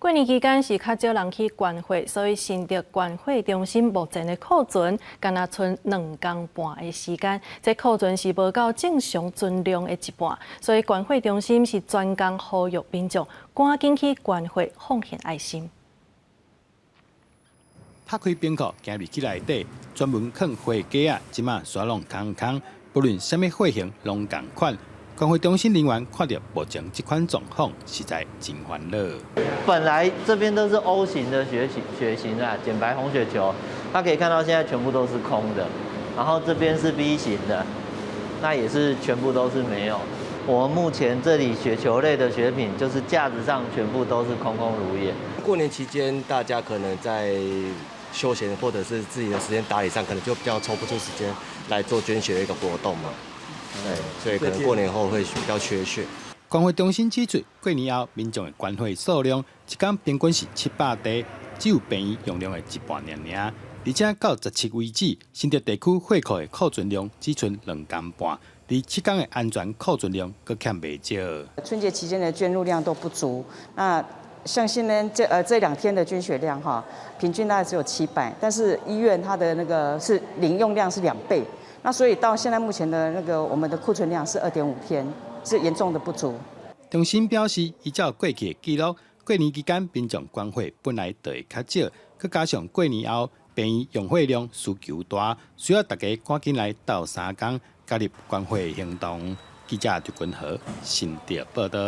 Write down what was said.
过年期间是较少人去关会，所以新竹关会中心目前的库存，敢若剩2天半的时间，这库存是无到正常存量的一半，所以关会中心是专工呼吁民众赶紧去关会奉献爱心。拍开冰库，行入去内底，专门放花架啊，即马刷拢空空，不论什么货型，拢同款。关会中心人员看到目前这款状况，实在真烦恼。本来这边都是 O 型的血型啊，简白红血球，它可以看到现在全部都是空的。然后这边是 B 型的，那也是全部都是没有。我们目前这里血球类的血品，就是架子上全部都是空空如也。过年期间，大家可能在休闲或者是自己的时间打理上，可能就比较抽不出时间来做捐血的一个活动嘛。对，所以可能过年后会比较缺血。关会中心指出，过年后民众的关会数量一天平均是700台，只有病院用量的一半尔。而且到17为止，新竹地区会库的库存量只剩2天半，而7天的安全库存量阁欠未少。春节期间的捐入量都不足，那像现在这2天的捐血量哈，平均大概只有700，但是医院它的那个是领用量是2倍。那所以到现在目前的我们的库存量是2.5天，是严重的不足。中心表示，依照过去的记录，过年期间民众关会本来就会较少，佮加上过年后病院用血量需求大，需要大家赶紧来斗3天加入关会行动。记者刘君豪，新竹报道。